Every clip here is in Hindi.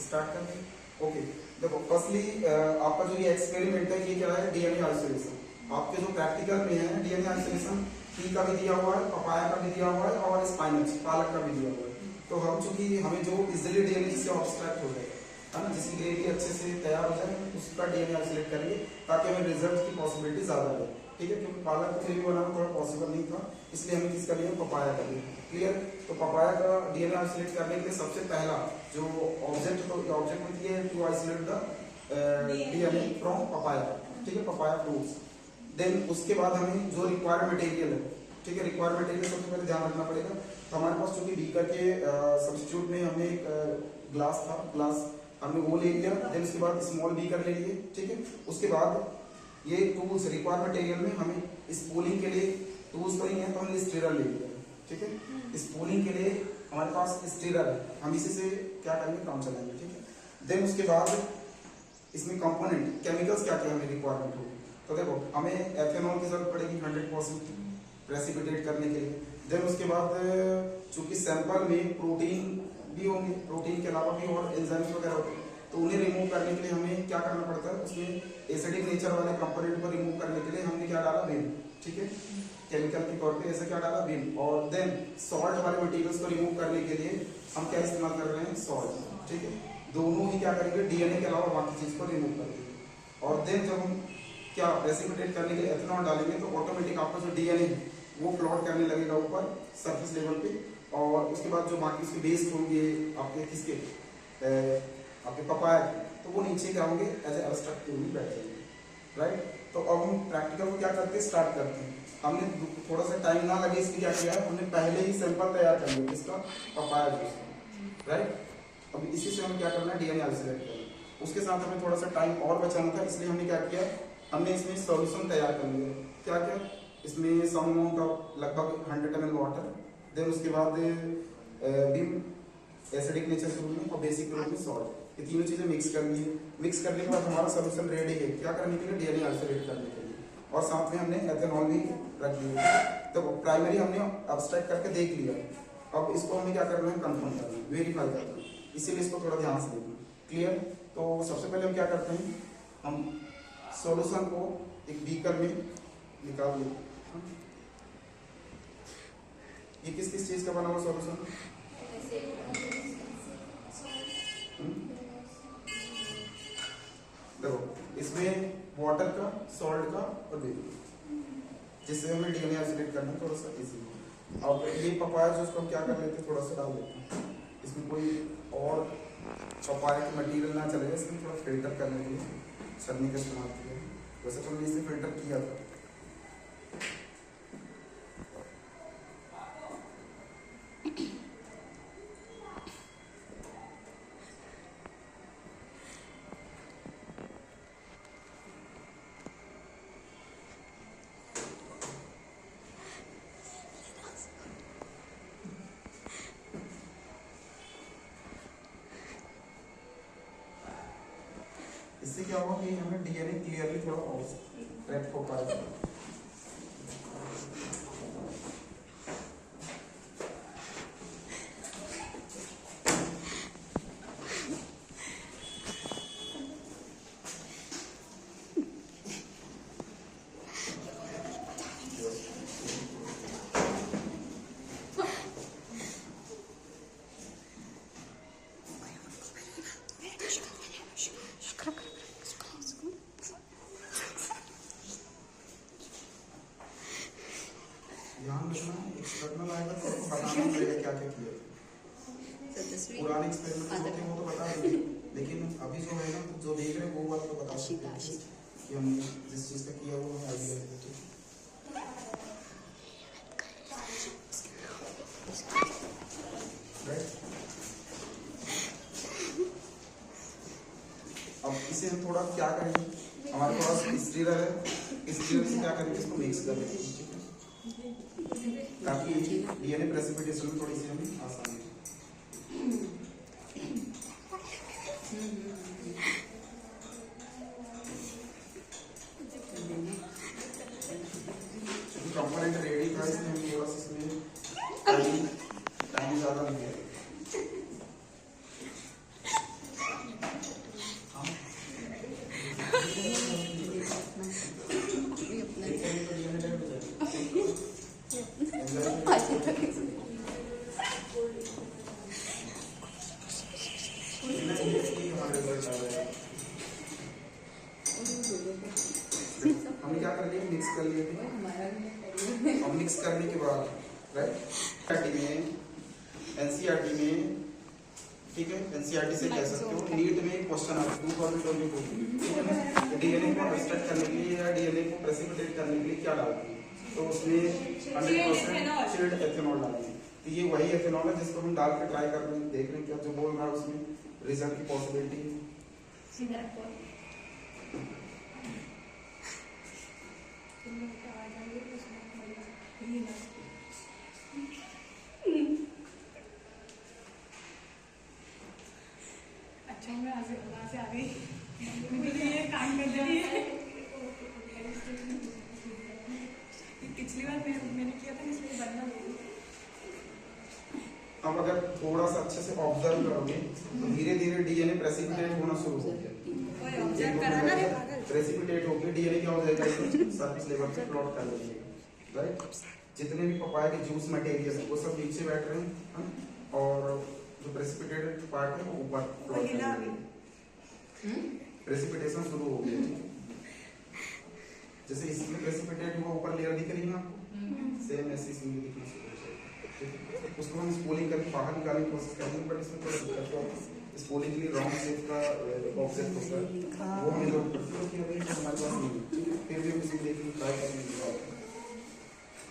स्टार्ट करते हैं। ओके, देखो फर्स्टली आपका जो ये एक्सपेरिमेंट है ये क्या है, डीएनए आइसोलेशन। आपके जो प्रैक्टिकल में है डीएनए आइसोलेशन पी का भी दिया हुआ है, पपाया का भी दिया हुआ है और स्पाइनच पालक का भी दिया हुआ है। तो हम चूंकि हमें जो इजिली डीएनए जिससे ऑब्स्ट्रैक्ट हो जाए, है ना, जिसकी ग्रेवी अच्छे से तैयार हो जाए, उसका डीएनए आइसोलेट करेंगे ताकि हमें रिजल्ट की पॉसिबिलिटी ज्यादा रहे। ठीक है, क्योंकि पालक को ग्रेवी बनाना थोड़ा पॉसिबल नहीं था, इसलिए हमने किसका लिया, पपाया का लिया। क्लियर। तो पपाया का डीएनए आइसोलेट करने के लिए सबसे पहला जो ऑब्जेक्ट होती है to isolate the DNA from papaya. ठीक है, पपाया फ्रूट्स। देन उसके बाद हमें जो रिक्वायर्ड मटेरियल है, ठीक है, रिक्वायर्ड मटेरियल सबसे पहले ध्यान रखना पड़ेगा। तो हमारे पास चूंकि बीकर के सब्स्टिट्यूट में हमें एक ग्लास था, ग्लास हमने वो ले लिया। देन उसके बाद स्मॉल बीकर ले लिए। ठीक है, उसके बाद ये टूल्स रिक्वायर्ड मटेरियल में हमें स्पूलिंग के लिए टूल्स तो ही है, तो हमने स्टीरर ले लिया। ठीक है, स्पूलिंग के लिए हमारे पास स्टीरर है, हम इसी से क्या करेंगे, काम चलाएंगे। ठीक है, देन उसके बाद इसमें कंपोनेंट केमिकल्स क्या क्या हमें रिक्वायरमेंट होगी। तो देखो हमें एथेनॉल की जरूरत पड़ेगी 100% प्रेसिपिटेट करने के लिए। देन उसके बाद चूंकि सैंपल में प्रोटीन भी होंगे, प्रोटीन के अलावा भी और एंजाइम्स वगैरह होते हैं, तो उन्हें रिमूव करने के लिए हमें क्या करना पड़ता है, उसमें एसिडिक नेचर वाले कंपोनेंट को रिमूव करने के लिए हमने क्या डाला, विम। ठीक है, केमिकल के तौर पे ऐसे क्या डाला, विम। और देन सॉल्ट वाले मटेरियल्स को रिमूव करने के लिए हम क्या इस्तेमाल कर रहे हैं, सॉल्ट। ठीक है, दोनों ही क्या करेंगे, डीएनए के अलावा बाकी चीज को रिमूव कर देंगे। और देन जब हम क्या प्रेसिपिटेट करने के लिए एथेनॉल डालेंगे तो ऑटोमेटिक आपका जो डीएनए है वो फ्लोट करने लगेगा ऊपर सरफेस लेवल पे। और उसके बाद जो बाकी उसके बेस होंगे आपके किसके, आपके पपाया, तो वो नीचे क्या होंगे, एज ए एब्स्ट्रैक्ट के रूप में बैठ जाएंगे। राइट। तो अब हम प्रैक्टिकल को क्या करते हैं, स्टार्ट करते हैं। हमने थोड़ा सा टाइम ना लगे इसलिए क्या किया है, हमने पहले ही सैंपल तैयार कर लिया इसका, पपाया जूस का। राइट। अब इसी से हमें क्या करना है, डीएनए आइसोलेट करना। उसके साथ हमें थोड़ा सा टाइम और बचाना था, इसलिए हमने क्या किया, हमने इसमें सॉल्यूशन तैयार कर लिया। क्या क्या, इसमें सम अमाउंट ऑफ लगभग 100 ml वाटर, देन उसके बाद विम एसिडिक नेचर के रूप में और बेसिक के रूप में सॉल्ट, ये तीनों चीजें मिक्स कर ली। मिक्स करने के बाद हमारा सॉल्यूशन रेडी है क्या करने के लिए, डीएनए आइसोलेट करने के लिए। और साथ में हमने एथेनॉल भी रख लिया। तो प्राइमरी हमने अब्स्ट्रैक्ट करके देख लिया, अब इसको हमें क्या करना है, कंफर्म करना है, वेरीफाई करना है, इसीलिए इसको थोड़ा ध्यान से देखना। क्लियर। तो सबसे पहले हम क्या करते हैं, हम सॉल्यूशन को एक बीकर में निकाल लेते हैं। ये किस किस चीज का बना हुआ सॉल्यूशन, देखो इसमें वाटर का, सॉल्ट का और बेकिंग, जिससे हमें डीएनए आइसोलेट करना थोड़ा सा इजी। अब ये पपाया जो उसको हम क्या कर लेते हैं, थोड़ा सा डाल देते हैं, इसमें कोई और पपाया की मटेरियल ना चले, इसमें थोड़ा फिल्टर करने के लिए छन्नी का इस्तेमाल किया। वैसे तो हमने इसे फिल्टर किया था। इससे क्या होगा कि हमें डीएनए क्लियरली थोड़ा ट्रैक हो पाएगा। ध्यान रखना, एक्सटर्नल आएगा तो बताना पड़ेगा क्या क्या किया। पुराने एक्सपेरिमेंट होते हैं वो तो बता देंगे, लेकिन अभी जो है ना, जो देख रहे हैं वो बात तो बता सकते हैं कि हमने जिस चीज का किया वो हमें आइडिया है। अब इसे हम थोड़ा क्या करेंगे, हमारे पास स्टीरर है, स्टीरर से क्या करेंगे, इसको मिक्स कर देंगे ताकि डीएनए प्रेसिपिटेशन में थोड़ी सी हमें आसानी हो। कंपोनेंट रेडी था, इसलिए हम थोड़ा सा इसमें टाइम ज्यादा नहीं है। रिजल्ट आ जाएगा। हमने क्या कर लिया, मिक्स कर लिए थे। अब मिक्स करने के बाद राइट में एनसीईआरटी में, ठीक है, एनसीईआरटी से कह सकते हो, नीट में क्वेश्चन आता है 2022, ठीक है ना, डीएनए को एक्सट्रैक्ट करने के लिए या डीएनए को प्रेसिपिटेट करने के लिए क्या डालते हैं, तो उसमें 100% चिल्ड एथेनॉल डालते हैं। तो ये वही एथेनॉल है जिसको हम डाल के ट्राई कर रहे हैं, देख रहे हैं क्या जो बोल रहा है उसमें रिजल्ट की पॉसिबिलिटी है। अच्छा मैं वहाँ से आ गई, मुझे ये काम कर रही है। पिछली बार मैंने किया था इसलिए बनना नहीं। अब अगर थोड़ा सा अच्छे से ऑब्जर्व करोगे तो धीरे धीरे डीएनए प्रेसिपिटेट होना शुरू हो गया, प्रेसिपिटेट होकर डीएनए क्या हो जाएगा, सरफेस लेवल पे प्लॉट कर देंगे राइट। जितने भी पपाया के जूस मटेरियल है वो सब नीचे बैठ रहे हैं और जो प्रेसिपिटेटेड पार्ट है वो ऊपर प्लॉट कर देंगे। प्रेसिपिटेशन शुरू हो गया, जैसे इसमें प्रेसिपिटेट हुआ ऊपर लेयर दिख रही है आपको, सेम ऐसे इसमें भी दिखना शुरू हो जाएगा। उसको हम स्पूलिंग करके बाहर निकालने की कोशिश करेंगे, बट इसमें थोड़ा दिक्कत है। स्पूलिंग के लिए राउंड शेप का ऑब्जेक्ट होता है, वो हमें जरूरत पड़ती है, कि अभी हमारे पास नहीं है, ठीक है, फिर भी हम इसे देखने ट्राई करने की बात है,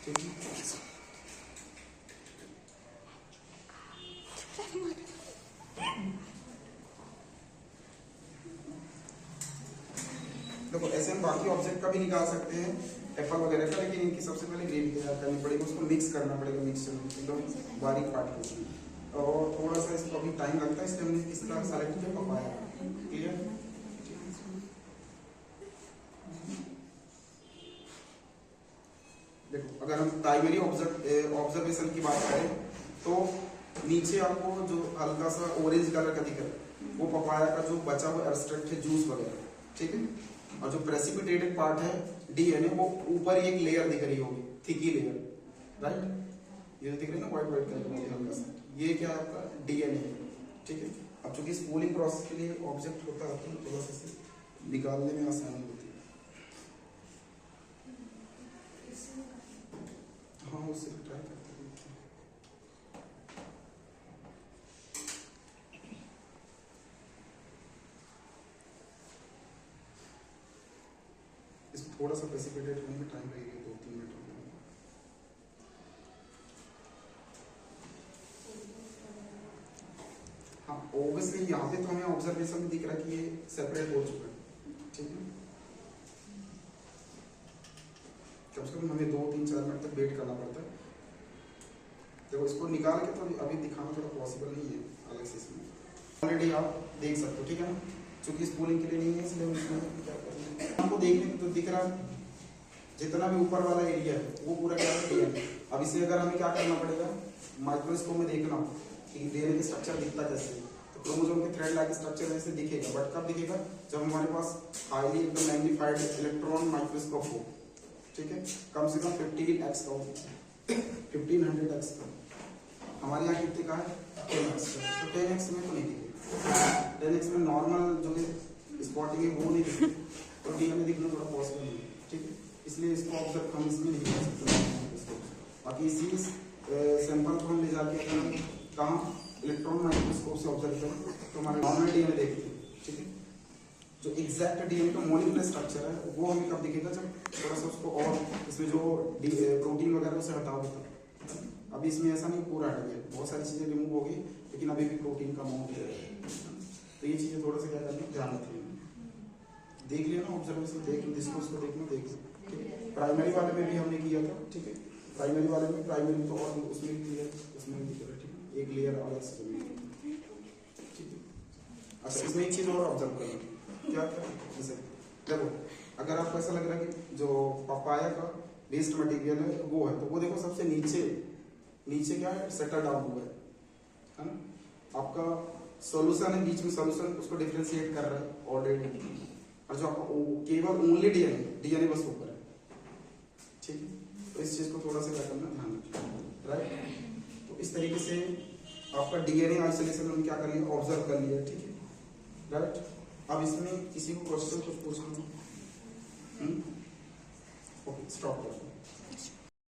ठीक है। देखो ऐसे हम बाकी ऑब्जेक्ट का भी निकाल सकते हैं, एप्पल वगैरह का, लेकिन इनकी सबसे पहले ग्रेवी तैयार करनी पड़ेगी, उसको मिक्स करना पड़ेगा मिक्सचर में एकदम बारीक पार्टिकल्स में, और थोड़ा सा इसको अभी टाइम लगता है, इसलिए हमने इसका सेलेक्ट किया पपाया। क्लियर? देखो अगर हम प्राइमरी ऑब्जर्वेशन की बात करें तो नीचे आपको जो हल्का सा ऑरेंज कलर का दिख रहा है वो पपाया का जो बचा हुआ एक्सट्रैक्ट है, जूस वगैरह, ठीक है। और जो प्रेसिपिटेटेड पार्ट है डीएनए, वो ऊपर एक लेयर दिख रही होगी, थिकी लेयर, राइट। ये दिख रही है ना, व्हाइट कलर में हल्का सा, ये क्या है आपका डीएनए, ठीक है। अब चूंकि स्पूलिंग प्रोसेस के लिए ऑब्जेक्ट होता है तो थोड़ा सा निकालने में आसानी होती है। हाँ उससे ट्राई करते हैं। इसको थोड़ा सा प्रेसिपिटेट होने में टाइम लगेगा, 2-3 मिनट लगेगा। हाँ ऑब्वियसली यहाँ पे तो हमें ऑब्जर्वेशन में दिख रहा है कि ये सेपरेट हो चुका है, ठीक है। कम से कम हमें 2-3-4 मिनट तक वेट करना पड़ता है। देखो इसको निकाल के तो अभी दिखाना थोड़ा पॉसिबल नहीं है अलग से, इसमें ऑलरेडी आप देख सकते हो, ठीक है ना, चूंकि स्पूलिंग के लिए नहीं है इसलिए हम इसमें क्या करेंगे, आपको देखने तो दिख रहा है जितना भी ऊपर वाला एरिया है वो पूरा क्या है। अब इसे अगर हमें क्या करना पड़ेगा, माइक्रोस्कोप में देखना कि डीएनए का स्ट्रक्चर दिखता कैसे, तो क्रोमोसोम के थ्रेड लाइक स्ट्रक्चर ऐसे दिखेगा, बट कब दिखेगा, जब हमारे पास हाईली एकदम मैग्नीफाइड इलेक्ट्रॉन माइक्रोस्कोप हो, ठीक है, कम से कम 15x का हो, 1500x का। हमारे यहाँ कितने का है, 10x का, तो 10x में तो नहीं दिखेगा, 10x में नॉर्मल जो स्पॉटिंग है वो नहीं दिखेगी, तो डीएनए दिखना थोड़ा पॉसिबल नहीं है, ठीक है। इसलिए इसको ऑब्जर्व हम इसमें नहीं कर सकते। बाकी इसी सैंपल को हम ले जाके कहाँ इलेक्ट्रॉन माइक्रोस्कोप से ऑब्जर्व करें तो हमारे नॉर्मल डीएनए देखते हैं, ठीक है। जो एग्जैक्ट डीएनए का मॉलिक्यूलर स्ट्रक्चर है वो हमें कब दिखेगा, जब थोड़ा सा उसको और इसमें जो प्रोटीन वगैरह उसे हटाओ होता। अभी इसमें ऐसा नहीं, पूरा हट गया, बहुत सारी चीजें रिमूव हो गई, लेकिन अभी भी प्रोटीन का अमाउंट है, तो ये चीजें थोड़ा सा क्या करना ध्यान रखिए। देख लिया ना ऑब्जर्वेशन, देख लो, जिसको उसको देखना देख लो, ठीक है। प्राइमरी वाले में भी हमने किया था, ठीक है, प्राइमरी वाले में प्राइमरी तो और उसमें भी क्लियर, उसमें भी क्लियर, ठीक है, एक लेयर अलग से, ठीक है। अच्छा इसमें एक चीज और ऑब्जर्व करना, क्या क्या, जैसे देखो अगर आपको ऐसा लग रहा है कि जो पपाया का वेस्ट मटेरियल है वो है, तो वो देखो सबसे नीचे नीचे क्या है, सेटल डाउन हुआ है ना, आपका सॉल्यूशन है बीच में, सॉल्यूशन उसको डिफरेंशिएट कर रहा है ऑलरेडी, और जो आपका केवल ओनली डीएनए बस ऊपर है, ठीक है। तो इस चीज को थोड़ा सा क्या करना, ध्यान रखिए, राइट। तो इस तरीके से आपका डीएनए आइसोलेशन हम क्या कर लिया, ऑब्जर्व कर लिया, ठीक है। राइट। अब इसमें किसी को क्वेश्चन कुछ पूछना है? ओके, स्टॉप कर दो।